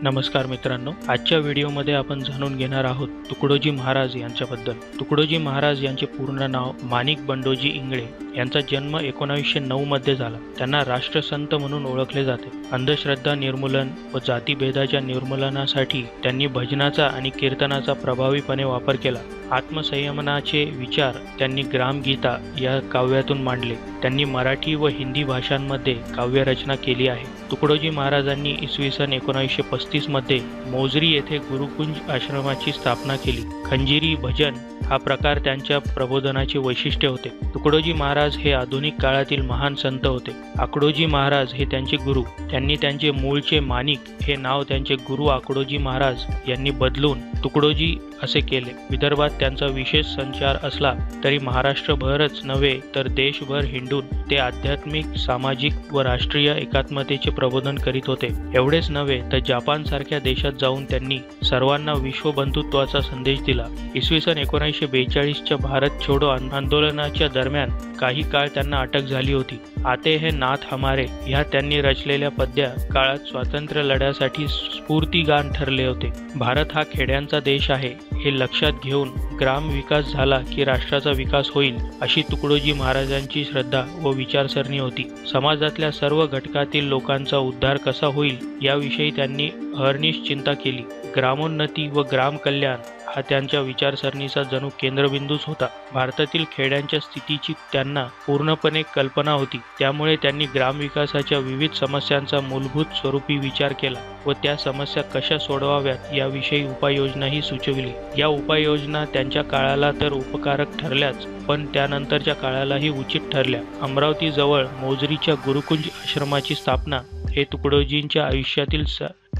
नमस्कार मित्रांनो, आजच्या व्हिडिओमध्ये आपण जाणून घेणार आहोत तुकडोजी महाराज यांच्याबद्दल। तुकडोजी महाराज यांचे पूर्ण नाव माणिक बंडोजी इंगळे। यांचा जन्म 1909 मध्ये झाला। त्यांना राष्ट्रसंत म्हणून ओळखले जाते। अंधश्रद्धा निर्मूलन व जातीभेदाच्या निर्मूलनासाठी त्यांनी भजनाचा आणि कीर्तनाचा प्रभावीपणे वापर केला। आत्मसंयमनाचे विचार त्यांनी ग्रामगीता या काव्यातून मांडले। त्यांनी मराठी व हिंदी भाषांमध्ये काव्यरचना केली आहे। तुकडोजी महाराजांनी इसवी सन 1935 मध्ये मोजरी येथे गुरुकुंज आश्रमाची स्थापना केली। खंजिरी भजन हा प्रकार त्यांच्या प्रबोधनाचे वैशिष्ट्य होते। तुकडोजी महाराज हे आधुनिक काळातील महान संत होते। आकडोजी महाराज हे त्यांचे गुरु। त्यांनी त्यांचे मूळचे माणिक हे नाव त्यांचे गुरु आकडोजी महाराज यांनी बदलून तुकडोजी असे केले। विदर्भात त्यांचा विशेष संचार असला तरी महाराष्ट्रभरच नव्हे तर देशभर हिंडून ते आध्यात्मिक, सामाजिक व राष्ट्रीय एकात्मतेचे प्रबोधन करीत होते। एवढेच नव्हे तर जपान सारख्या देशात जाऊन त्यांनी सर्वांना विश्वबंधुत्वाचा संदेश दिला। इसवी सन 1942च्या भारत छोडो आंदोलनाच्या दरम्यान काही काळ त्यांना अटक झाली होती। आते हे नाथ हमारे ह्या त्यांनी रचलेल्या पद्या काळात स्वातंत्र्य लढ्यासाठी स्फूर्तिगान ठरले होते। भारत हा खेड्यांचा देश आहे हे लक्षात घेऊन ग्राम विकास झाला की राष्ट्राचा विकास होईल अशी तुकडोजी महाराजांची श्रद्धा व विचारसरणी होती। समाजातल्या सर्व घटकातील लोकांचा उद्धार कसा होईल याविषयी त्यांनी अहर्निश चिंता केली। ग्रामोन्नती व ग्राम कल्याण हा त्यांच्या विचारसरणीचा जणू केंद्रबिंदूच होता। भारतातील खेड्यांच्या स्थितीची त्यांना पूर्णपणे कल्पना होती। त्यामुळे त्यांनी ग्रामविकासाच्या विविध समस्यांचा मूलभूत स्वरूपी विचार केला व त्या समस्या कशा सोडवाव्यात याविषयी उपाययोजनाही सुचविली। या उपाययोजना त्यांच्या काळाला तर उपकारक ठरल्याच पण त्यानंतरच्या काळालाही उचित ठरल्या। अमरावती जवळ मोजरीच्या गुरुकुंज आश्रमाची स्थापना हे तुकडोजींच्या आयुष्यातील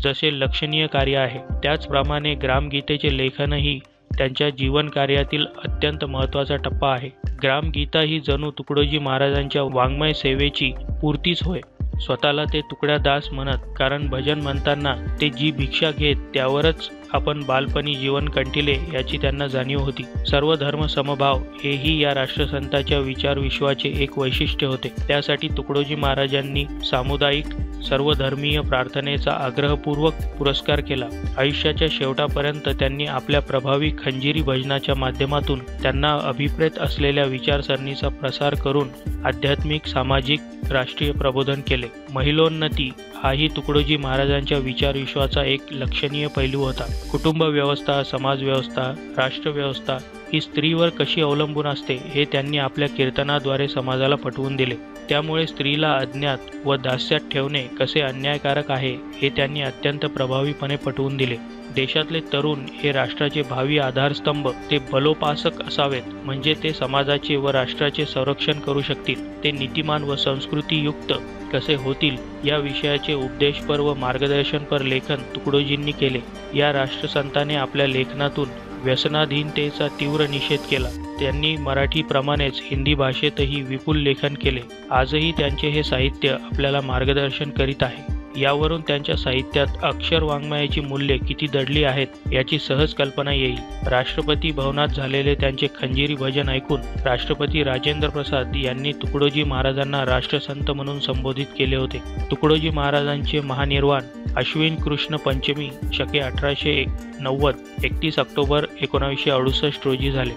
जसे लक्षणीय कार्य आहे त्याचप्रमाणे ग्रामगीतेचे लेखनही त्यांच्या जीवन कार्यातील अत्यंत महत्त्वाचा टप्पा आहे। ग्रामगीता ही जणू तुकडोजी महाराजांच्या वाङ्मय सेवेची पूर्तीच होय। स्वतःला ते तुकड्या दास म्हणत, कारण भजन म्हणताना ते जी भिक्षा घेत त्यावरच आपण बालपणी जीवन कंठिले याची त्यांना जाणीव होती। सर्व धर्म समभाव हेही या राष्ट्रसंताच्या विचार विश्वाचे एक वैशिष्ट्य होते। त्यासाठी तुकडोजी महाराजांनी सामुदायिक सर्वधर्मीय प्रार्थनेचा आग्रहपूर्वक पुरस्कार केला। आयुष्याच्या शेवटापर्यंत त्यांनी आपल्या प्रभावी खंजिरी भजनाच्या माध्यमातून त्यांना अभिप्रेत असलेल्या विचारसरणीचा प्रसार करून आध्यात्मिक, सामाजिक, राष्ट्रीय प्रबोधन केले। महिलोन्नती हाही तुकडोजी महाराजांच्या विचार विश्वाचा एक लक्षणीय पैलू होता। कुटुंब व्यवस्था, समाज व्यवस्था, राष्ट्र व्यवस्था ही स्त्रीवर कशी अवलंबून असते हे त्यांनी आपल्या कीर्तनाद्वारे समाजाला पटवून दिले। त्यामुळे स्त्रीला अज्ञात व दास्यात ठेवणे कसे अन्यायकारक आहे हे त्यांनी अत्यंत प्रभावीपणे पटवून दिले। देशातले तरुण हे राष्ट्राचे भावी आधारस्तंभ, ते बलोपासक असावेत म्हणजे ते समाजाचे व राष्ट्राचे संरक्षण करू शकतील। ते नीतिमान व संस्कृतीयुक्त कसे होतील या विषयाचे उपदेशपर व मार्गदर्शनपर लेखन तुकडोजींनी केले। या राष्ट्रसंताने आपल्या लेखनातून व्यसनाधीनतेचा तीव्र निषेध केला। त्यांनी मराठीप्रमाणेच हिंदी भाषेतही विपुल लेखन केले। आजही त्यांचे हे साहित्य आपल्याला मार्गदर्शन करीत आहे। यावरून त्यांच्या साहित्यात अक्षर वाङ्मयाची मूल्ये किती दडली आहेत याची सहज कल्पना येईल। राष्ट्रपती भवनात झालेले त्यांचे खंजिरी भजन ऐकून राष्ट्रपती राजेंद्र प्रसाद यांनी तुकडोजी महाराजांना राष्ट्रसंत म्हणून संबोधित केले होते। तुकडोजी महाराजांचे महानिर्वाण अश्विन कृष्ण पंचमी शके 1890 31 ऑक्टोबर 1968 रोजी झाले।